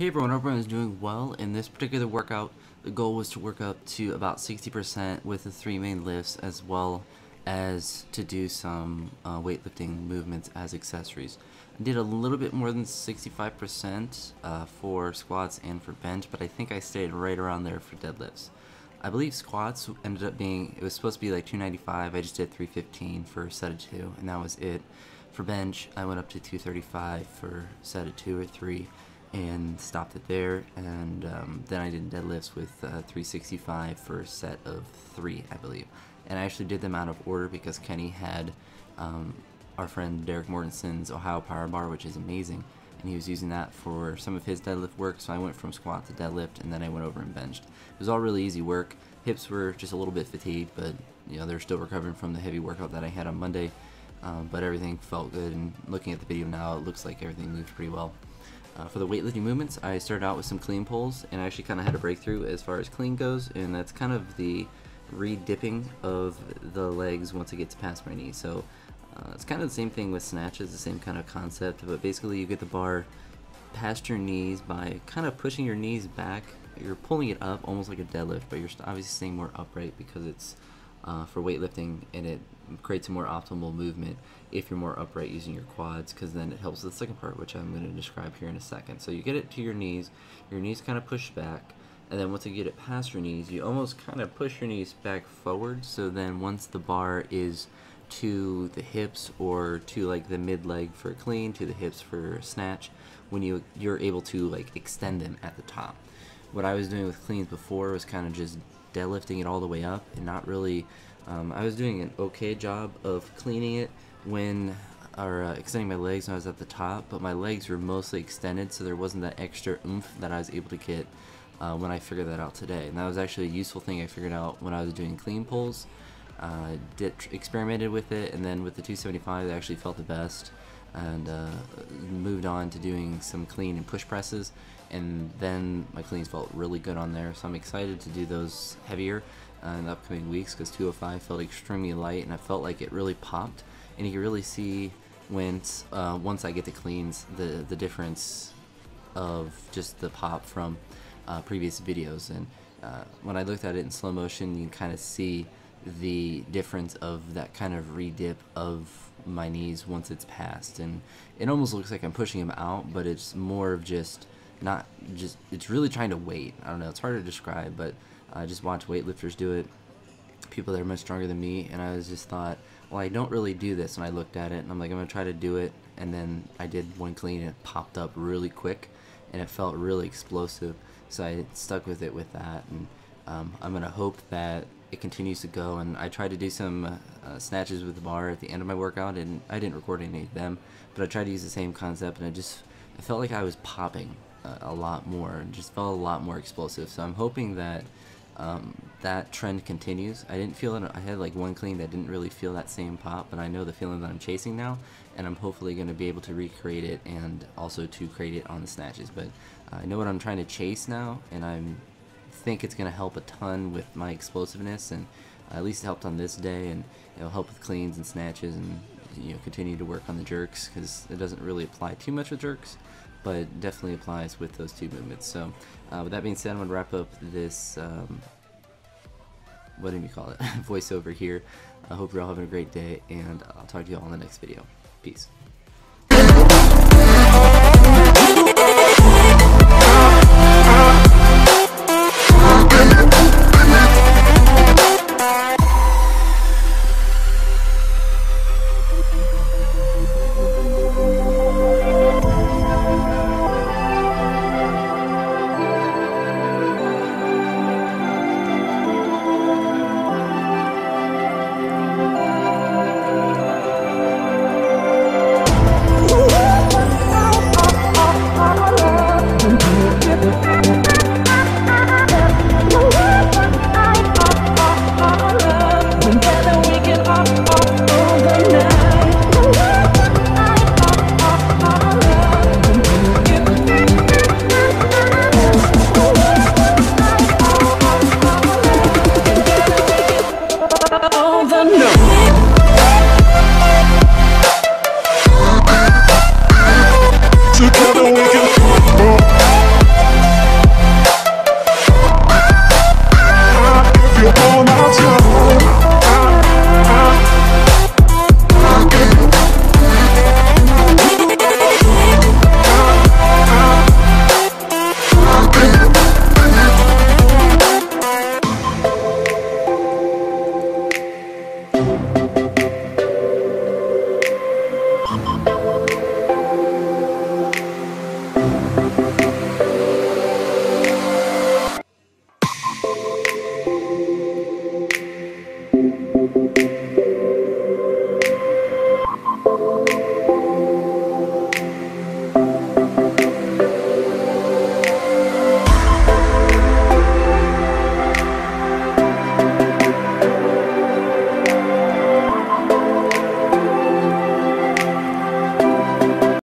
Hey everyone, hope everyone is doing well. In this particular workout, the goal was to work up to about 60% with the 3 main lifts, as well as to do some weightlifting movements as accessories. I did a little bit more than 65% for squats and for bench, but I think I stayed right around there for deadlifts. I believe squats ended up being, it was supposed to be like 295, I just did 315 for a set of 2, and that was it. For bench, I went up to 235 for a set of 2 or 3, and stopped it there, and then I did deadlifts with 365 for a set of 3, I believe. And I actually did them out of order because Kenny had our friend Derek Mortensen's Ohio Power Bar, which is amazing, and he was using that for some of his deadlift work, so I went from squat to deadlift, and then I went over and benched. It was all really easy work. Hips were just a little bit fatigued, but you know, they're still recovering from the heavy workout that I had on Monday, but everything felt good, and looking at the video now, it looks like everything moved pretty well. For the weightlifting movements, I started out with some clean pulls, and I actually kind of had a breakthrough as far as clean goes, and that's kind of the re-dipping of the legs once it gets past my knee. So it's kind of the same thing with snatches, the same kind of concept, but basically you get the bar past your knees by kind of pushing your knees back. You're pulling it up almost like a deadlift, but you're obviously staying more upright because it's for weightlifting, and it creates a more optimal movement if you're more upright using your quads, because then it helps with the second part, which I'm going to describe here in a second. So you get it to your knees kind of push back, and then once you get it past your knees, you almost kind of push your knees back forward, so then once the bar is to the hips, or to like the mid leg for clean, to the hips for snatch, when you're able to like extend them at the top. What I was doing with cleans before was kind of just deadlifting it all the way up, and not really I was doing an okay job of cleaning it when extending my legs when I was at the top, but my legs were mostly extended, so there wasn't that extra oomph that I was able to get when I figured that out today. And that was actually a useful thing I figured out when I was doing clean pulls. Experimented with it, and then with the 275 I actually felt the best, and moved on to doing some clean and push presses, and then my cleans felt really good on there, so I'm excited to do those heavier in the upcoming weeks, because 205 felt extremely light, and I felt like it really popped, and you can really see when once I get to cleans the difference of just the pop from previous videos. And when I looked at it in slow motion, you can kind of see the difference of that kind of re-dip of my knees once it's passed, and it almost looks like I'm pushing them out, but it's more of just it's really trying to wait. I don't know, it's hard to describe, but I just watch weightlifters do it, people that are much stronger than me, and I was just thought, well, I don't really do this, and I looked at it and I'm like, I'm gonna try to do it, and then I did one clean and it popped up really quick and it felt really explosive, so I stuck with it with that, and I'm gonna hope that it continues to go. And I tried to do some snatches with the bar at the end of my workout, and I didn't record any of them, but I tried to use the same concept, and I felt like I was popping a lot more, and just felt a lot more explosive. So I'm hoping that that trend continues. I didn't feel it. I had like one clean that didn't really feel that same pop, but I know the feeling that I'm chasing now, and I'm hopefully going to be able to recreate it, and also to create it on the snatches. But I know what I'm trying to chase now, and I think it's going to help a ton with my explosiveness, and at least it helped on this day, and it'll help with cleans and snatches, and continue to work on the jerks, because it doesn't really apply too much with jerks, but it definitely applies with those two movements. So with that being said, I'm going to wrap up this what do you call it, voiceover here. I hope you're all having a great day, and I'll talk to you all in the next video. Peace.